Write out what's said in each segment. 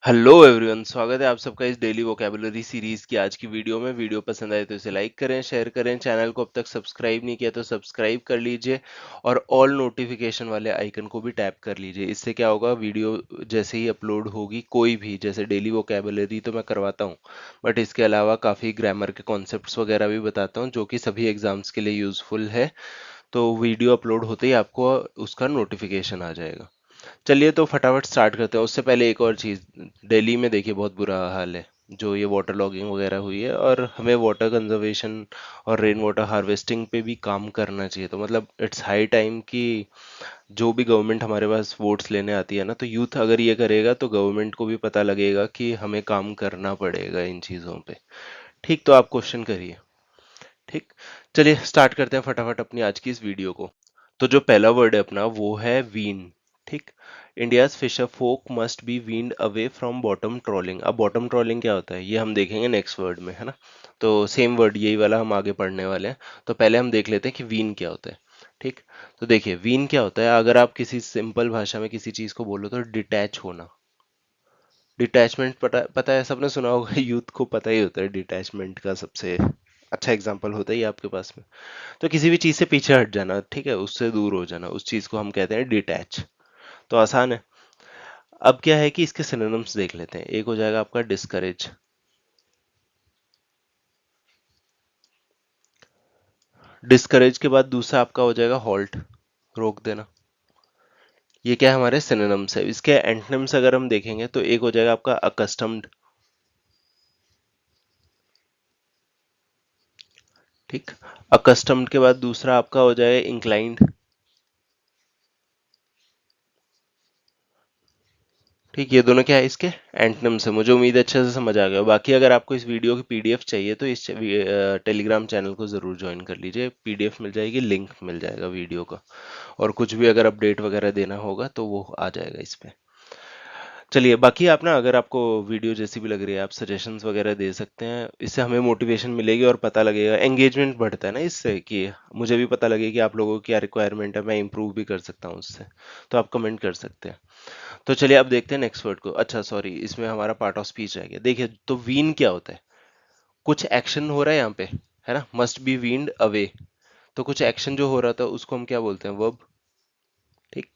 Hello everyone, स्वागत है आप सबका इस डेली वोकैबुलरी सीरीज की आज की वीडियो में। वीडियो पसंद आए तो इसे लाइक करें, शेयर करें। चैनल को अब तक सब्सक्राइब नहीं किया तो सब्सक्राइब कर लीजिए और ऑल नोटिफिकेशन वाले आइकन को भी टैप कर लीजिए। इससे क्या होगा, वीडियो जैसे ही अपलोड होगी कोई भी, जैसे डेली वोकैबुलरी तो मैं करवाता हूँ, बट इसके अलावा काफ़ी ग्रामर के कॉन्सेप्ट्स वगैरह भी बताता हूँ जो कि सभी एग्जाम्स के लिए यूज़फुल है। तो वीडियो अपलोड होते ही आपको उसका नोटिफिकेशन आ जाएगा। चलिए तो फटाफट स्टार्ट करते हैं। उससे पहले एक और चीज़, दिल्ली में देखिए बहुत बुरा हाल है, जो ये वाटर लॉगिंग वगैरह हुई है, और हमें वाटर कंजर्वेशन और रेन वाटर हार्वेस्टिंग पे भी काम करना चाहिए। तो मतलब इट्स हाई टाइम कि जो भी गवर्नमेंट हमारे पास वोट्स लेने आती है ना, तो यूथ अगर ये करेगा तो गवर्नमेंट को भी पता लगेगा कि हमें काम करना पड़ेगा इन चीज़ों पे। ठीक, तो आप क्वेश्चन करिए। ठीक, चलिए स्टार्ट करते हैं फटाफट अपनी आज की इस वीडियो को। तो जो पहला वर्ड है अपना वो है वीन। ठीक, India's fisherfolk must be weaned away from bottom trawling. अब बॉटम ट्रॉलिंग क्या होता है ये हम देखेंगे नेक्स्ट वर्ड में, है ना। तो सेम वर्ड यही वाला हम आगे पढ़ने वाले हैं। तो पहले हम देख लेते हैं कि वीन क्या होता है। ठीक, तो देखिए वीन क्या होता है। अगर आप किसी सिंपल भाषा में किसी चीज को बोलो तो डिटैच होना। डिटैचमेंट पता है, सबने सुना होगा यूथ को पता ही होता है डिटैचमेंट का सबसे अच्छा एग्जाम्पल होता ही है आपके पास में। तो किसी भी चीज से पीछे हट जाना, ठीक है, उससे दूर हो जाना, उस चीज को हम कहते हैं डिटैच। तो आसान है। अब क्या है कि इसके सिनोनिम्स देख लेते हैं। एक हो जाएगा आपका डिस्करेज। डिस्करेज के बाद दूसरा आपका हो जाएगा हॉल्ट, रोक देना। ये क्या है, हमारे सिनोनिम्स है। इसके एंटोनिम्स अगर हम देखेंगे तो एक हो जाएगा आपका अकस्टम्ड। ठीक, अकस्टम्ड के बाद दूसरा आपका हो जाएगा इंक्लाइंड। ठीक, ये दोनों क्या है, इसके एंटोनिम्स है। मुझे उम्मीद है अच्छे से समझ आ गया। बाकी अगर आपको इस वीडियो की पीडीएफ चाहिए तो इस टेलीग्राम चैनल को जरूर ज्वाइन कर लीजिए। पीडीएफ मिल जाएगी, लिंक मिल जाएगा वीडियो का। और कुछ भी अगर अपडेट वगैरह देना होगा तो वो आ जाएगा इस पे। चलिए, बाकी आप ना, अगर आपको वीडियो जैसी भी लग रही है आप सजेशंस वगैरह दे सकते हैं। इससे हमें मोटिवेशन मिलेगी और पता लगेगा, एंगेजमेंट बढ़ता है ना इससे, कि मुझे भी पता लगे कि आप लोगों की क्या रिक्वायरमेंट है, मैं इंप्रूव भी कर सकता हूँ उससे। तो आप कमेंट कर सकते हैं। तो चलिए अब देखते हैं नेक्स्ट वर्ड को। अच्छा सॉरी, इसमें हमारा पार्ट ऑफ स्पीच रह गया। देखिए, तो वीन क्या होता है। कुछ एक्शन हो रहा है यहाँ पे, है ना, मस्ट बी वीन्ड अवे। तो कुछ एक्शन जो हो रहा था उसको हम क्या बोलते हैं, वर्ब। ठीक,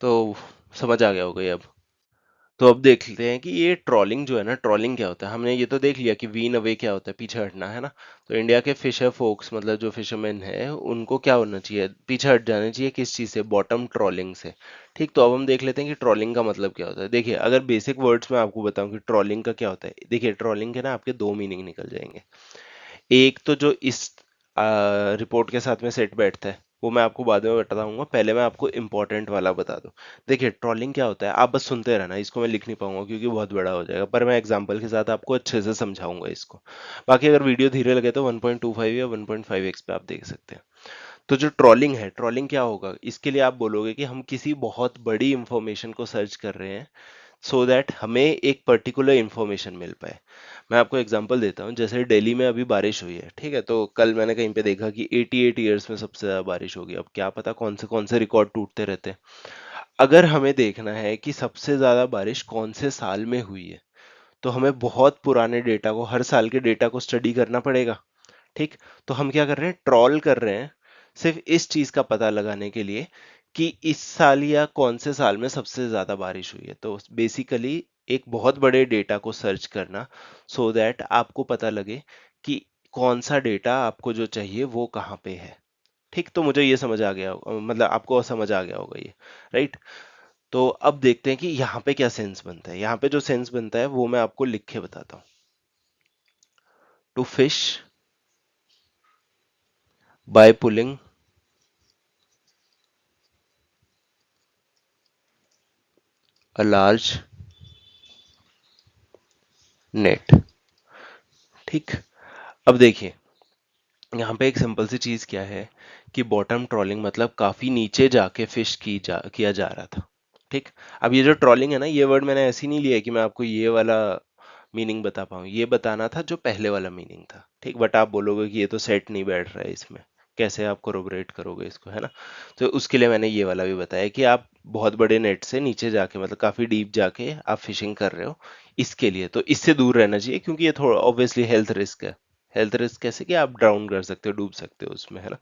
तो समझ आ गया होगा ये अब। तो अब देख लेते हैं कि ये ट्रॉलिंग जो है ना, ट्रॉलिंग क्या होता है। हमने ये तो देख लिया कि वीन अवे क्या होता है, पीछे हटना, है ना। तो इंडिया के फिशर फोक्स, मतलब जो फिशरमैन है, उनको क्या होना चाहिए, पीछे हट जाना चाहिए किस चीज से, बॉटम ट्रॉलिंग से। ठीक, तो अब हम देख लेते हैं कि ट्रॉलिंग का मतलब क्या होता है। देखिए, अगर बेसिक वर्ड्स में आपको बताऊं कि ट्रॉलिंग का क्या होता है, देखिए ट्रॉलिंग के ना आपके दो मीनिंग निकल जाएंगे। एक तो जो इस रिपोर्ट के साथ में सेट बैठता है वो मैं आपको बाद में बताऊंगा, पहले मैं आपको इंपॉर्टेंट वाला बता दूं। देखिए ट्रॉलिंग क्या होता है, आप बस सुनते रहना, इसको मैं लिख नहीं पाऊंगा क्योंकि बहुत बड़ा हो जाएगा, पर मैं एग्जांपल के साथ आपको अच्छे से समझाऊंगा इसको। बाकी अगर वीडियो धीरे लगे तो 1.25 या 1.5x पे आप देख सकते हैं। तो जो ट्रॉलिंग है, ट्रॉलिंग क्या होगा, इसके लिए आप बोलोगे कि हम किसी बहुत बड़ी इंफॉर्मेशन को सर्च कर रहे हैं सो दैट हमें एक पर्टिकुलर इंफॉर्मेशन मिल पाए। मैं आपको एग्जांपल देता हूँ। जैसे दिल्ली में अभी बारिश हुई है, ठीक है, तो कल मैंने कहीं पे देखा कि 88 ईयर्स में सबसे ज्यादा बारिश होगी। अब क्या पता कौन से रिकॉर्ड टूटते रहते हैं। अगर हमें देखना है कि सबसे ज्यादा बारिश कौन से साल में हुई है, तो हमें बहुत पुराने डेटा को, हर साल के डेटा को स्टडी करना पड़ेगा। ठीक, तो हम क्या कर रहे हैं, ट्रॉल कर रहे हैं सिर्फ इस चीज का पता लगाने के लिए कि इस साल या कौन से साल में सबसे ज्यादा बारिश हुई है। तो बेसिकली एक बहुत बड़े डेटा को सर्च करना सो दैट आपको पता लगे कि कौन सा डेटा आपको जो चाहिए वो कहाँ पे है। ठीक, तो मुझे ये समझ आ गया मतलब आपको समझ आ गया होगा ये, राइट। तो अब देखते हैं कि यहाँ पे क्या सेंस बनता है। यहाँ पे जो सेंस बनता है वो मैं आपको लिख के बताता हूँ। To fish by pulling a large net. ठीक, अब देखिए, यहाँ पे एक सिंपल सी चीज क्या है कि बॉटम ट्रॉलिंग मतलब काफी नीचे जाके फिश किया जा रहा था। ठीक, अब ये जो ट्रॉलिंग है ना, ये वर्ड मैंने ऐसे नहीं लिया है कि मैं आपको ये वाला मीनिंग बता पाऊँ। ये बताना था जो पहले वाला मीनिंग था। ठीक, बट आप बोलोगे कि ये तो सेट नहीं बैठ रहा है इसमें। कैसे आप कोरोबरेट करोगे इसको, है ना। तो उसके लिए मैंने ये वाला भी बताया कि आप बहुत बड़े नेट से नीचे जाके, मतलब काफी डीप जाके आप फिशिंग कर रहे हो, इसके लिए तो इससे दूर रहना चाहिए, क्योंकि ये थोड़ा ऑब्वियसली हेल्थ रिस्क है। हेल्थ रिस्क कैसे कि आप ड्राउन कर सकते हो, डूब सकते हो उसमें, है ना।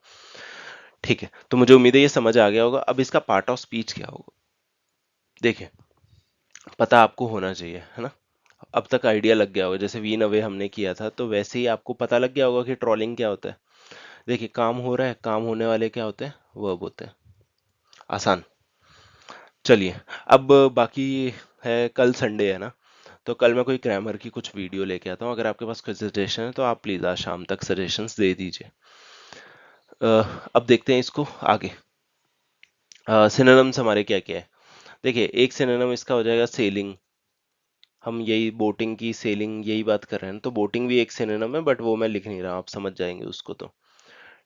ठीक है, तो मुझे उम्मीद है ये समझ आ गया होगा। अब इसका पार्ट ऑफ स्पीच क्या होगा, देखिए, पता आपको होना चाहिए, है ना। अब तक आइडिया लग गया होगा, जैसे वीन अवे हमने किया था तो वैसे ही आपको पता लग गया होगा कि ट्रॉलिंग क्या होता है। देखिए, काम हो रहा है, काम होने वाले क्या होते हैं, वर्ब होते हैं। आसान। चलिए, अब बाकी है, कल संडे है ना, तो कल मैं कोई ग्रामर की कुछ वीडियो लेके आता हूँ। अगर आपके पास कोई सजेशन है तो आप प्लीज आज शाम तक सजेशंस दे दीजिए। अब देखते हैं इसको आगे। सिनोनिम्स हमारे क्या क्या है, देखिए, एक सिनोनिम इसका हो जाएगा सेलिंग। हम यही बोटिंग की, सेलिंग, यही बात कर रहे हैं, तो बोटिंग भी एक सिनोनिम है, बट वो मैं लिख नहीं रहा, आप समझ जाएंगे उसको तो।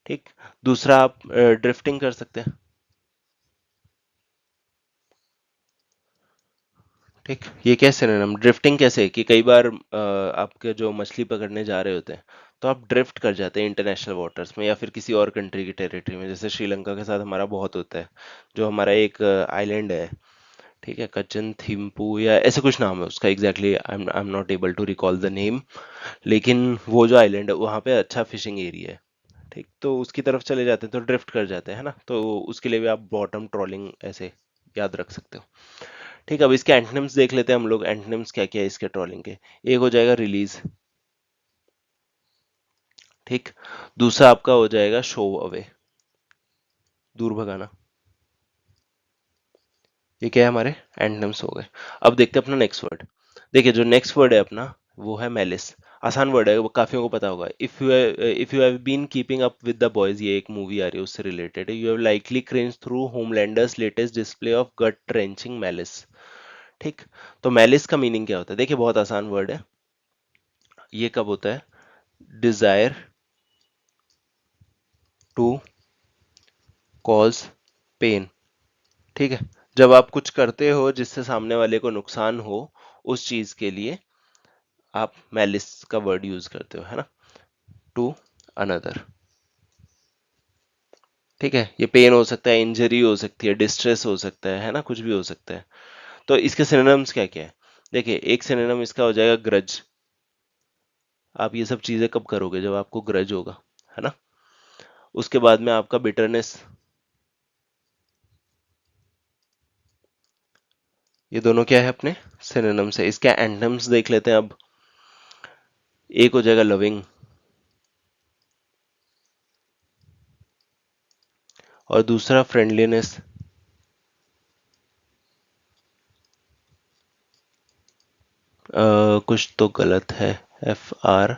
ठीक। दूसरा, आप ड्रिफ्टिंग कर सकते हैं। ठीक, ये क्या सिनोनिम, ड्रिफ्टिंग कैसे कि कई बार आपके जो मछली पकड़ने जा रहे होते हैं, तो आप ड्रिफ्ट कर जाते हैं इंटरनेशनल वाटर्स में या फिर किसी और कंट्री की टेरिटरी में, जैसे श्रीलंका के साथ हमारा बहुत होता है। जो हमारा एक आइलैंड है, ठीक है, कच्चन थिम्पू या ऐसे कुछ नाम है उसका, exactly I am not able to recall the name. लेकिन वो जो आइलैंड है वहाँ पे अच्छा फिशिंग एरिया है। ठीक, तो उसकी तरफ चले जाते हैं तो ड्रिफ्ट कर जाते हैं, है ना। तो उसके लिए भी आप बॉटम ट्रॉलिंग ऐसे याद रख सकते हो। ठीक, अब इसके एंटोनिम्स देख लेते हैं हम लोग, एंटोनिम्स क्या क्या है इसके ट्रॉलिंग के। एक हो जाएगा रिलीज। ठीक। दूसरा आपका हो जाएगा शो अवे, दूर भगाना। ये क्या है, हमारे एंटोनिम्स हो गए। अब देखते हैं अपना नेक्स्ट वर्ड। देखिए, जो नेक्स्ट वर्ड है अपना, वो है मेलिस। आसान वर्ड है, वो काफियों को पता होगा। If you have been keeping up with the boys, ये एक मूवी आ रही है उससे रिलेटेड है। You have likely cringed through Homelander's latest display of gut wrenching malice. ठीक। तो मेलिस का मीनिंग क्या होता है, देखिए, बहुत आसान वर्ड है। ये कब होता है, डिजायर टू कॉज पेन। ठीक है, जब आप कुछ करते हो जिससे सामने वाले को नुकसान हो, उस चीज के लिए आप मैलिस का वर्ड यूज करते हो, है ना, टू अनदर। ठीक है, ये पेन हो सकता है, इंजरी हो सकती है, डिस्ट्रेस हो सकता है ना, कुछ भी हो सकता है। तो इसके सिनोनिम्स क्या क्या है, देखिए, एक सिनोनिम इसका हो जाएगा ग्रज। आप ये सब चीजें कब करोगे, जब आपको ग्रज होगा, है ना। उसके बाद में आपका बिटरनेस। ये दोनों क्या है, अपने सिनोनिम्स है। इसके एंटोनिम्स देख लेते हैं अब। एक हो जाएगा लविंग, और दूसरा फ्रेंडलीनेस। कुछ तो गलत है, FRI,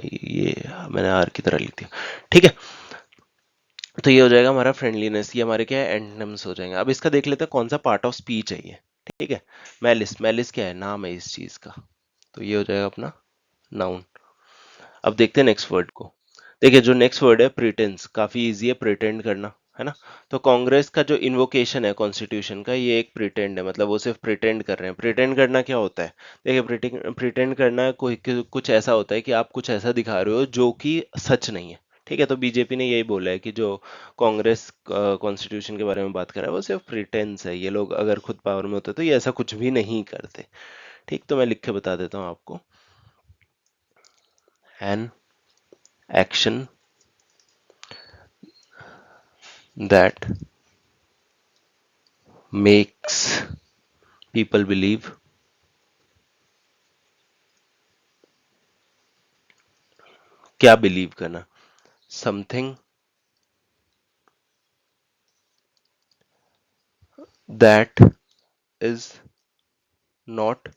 ये मैंने आर की तरह लिख दिया। ठीक है, तो ये हो जाएगा हमारा फ्रेंडलीनेस, ये हमारे क्या है, एंटोनिम्स हो जाएंगे। अब इसका देख लेते हैं कौन सा पार्ट ऑफ स्पीच है ये। ठीक है, मैलिस, मैलिस क्या है, नाम है इस चीज का, तो ये हो जाएगा अपना नाउन। अब देखते हैं नेक्स्ट वर्ड को। देखिए, जो नेक्स्ट वर्ड है प्रिटेंस, काफी इजी है, प्रिटेंड करना, है ना। तो कांग्रेस का जो इन्वोकेशन है कॉन्स्टिट्यूशन का, ये एक प्रिटेंड है, मतलब वो सिर्फ प्रिटेंड कर रहे हैं। प्रिटेंड करना क्या होता है, देखिए, प्रिटेंड करना कोई कुछ ऐसा होता है कि आप कुछ ऐसा दिखा रहे हो जो कि सच नहीं है। ठीक है, तो बीजेपी ने यही बोला है कि जो कांग्रेस कॉन्स्टिट्यूशन के बारे में बात कर रहा है वो सिर्फ प्रिटेंस है, ये लोग अगर खुद पावर में होते तो ये ऐसा कुछ भी नहीं करते। ठीक, तो मैं लिख के बता देता हूँ आपको। An action that makes people believe, क्या बिलीव करना, something that is not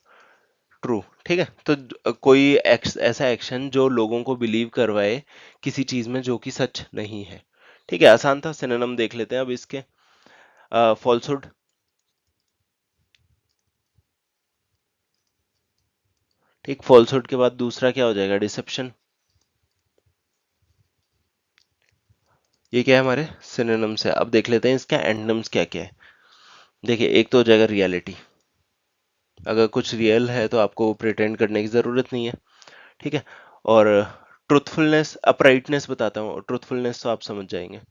true. ठीक है, तो कोई ऐसा एक्शन जो लोगों को बिलीव करवाए किसी चीज में जो कि सच नहीं है। ठीक है, आसान था। सिनोनिम देख लेते हैं अब इसके। फॉल्सहुड। ठीक, फॉल्सहुड के बाद दूसरा क्या हो जाएगा, डिसेप्शन। ये क्या है, हमारे सिनोनिम्स है। अब देख लेते हैं इसका एंटोनिम्स क्या क्या है। देखिए, एक तो हो जाएगा रियलिटी, अगर कुछ रियल है तो आपको प्रिटेंड करने की जरूरत नहीं है। ठीक है, और ट्रुथफुलनेस, अपराइटनेस बताता हूँ, ट्रुथफुलनेस तो आप समझ जाएंगे।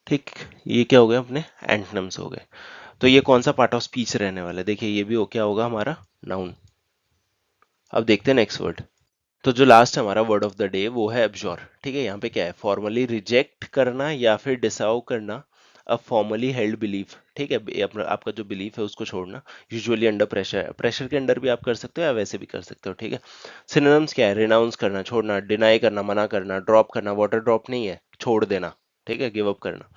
ठीक, ये क्या हो गया, अपने एंटोनिम्स हो गए। तो ये कौन सा पार्ट ऑफ स्पीच रहने वाला है, देखिए ये भी हो क्या होगा हमारा नाउन। अब देखते हैं नेक्स्ट वर्ड। तो जो लास्ट हमारा वर्ड ऑफ द डे वो है एब्जॉर। ठीक है, यहाँ पे क्या है, फॉर्मली रिजेक्ट करना या फिर डिसाउ करना अ फॉर्मली हेल्ड बिलीफ। ठीक है, आपका जो बिलीफ है उसको छोड़ना, यूजुअली अंडर प्रेशर, प्रेशर के अंडर भी आप कर सकते हो या वैसे भी कर सकते हो। ठीक है, सिनोनिम्स क्या है, रिनाउंस करना, छोड़ना, डिनाई करना, मना करना, ड्रॉप करना, वाटर ड्रॉप नहीं है, छोड़ देना। ठीक है, गिव अप करना।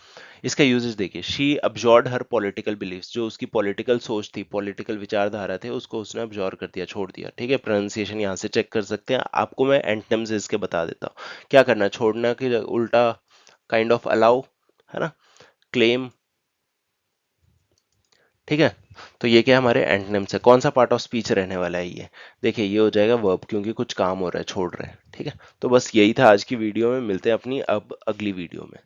इसका यूजेस देखिए, शी अब्जॉर्ड हर पॉलिटिकल बिलीफ्स, जो उसकी पॉलिटिकल सोच थी, पॉलिटिकल विचारधारा थे, उसको उसने अब्जॉर्ब कर दिया, छोड़ दिया। ठीक है, प्रोनाउंसिएशन यहाँ से चेक कर सकते हैं, आपको मैं एंटोनिम्स इसके बता देता हूँ। क्या करना है, छोड़ना के उल्टा काइंड ऑफ अलाउ, है ना, क्लेम। ठीक है, तो ये क्या हमारे एंटोनिम्स है, कौन सा पार्ट ऑफ स्पीच रहने वाला है ये। देखिए ये हो जाएगा वर्ब, क्योंकि कुछ काम हो रहा है, छोड़ रहे हैं। ठीक है, तो बस यही था आज की वीडियो में, मिलते हैं अपनी अब अगली वीडियो में।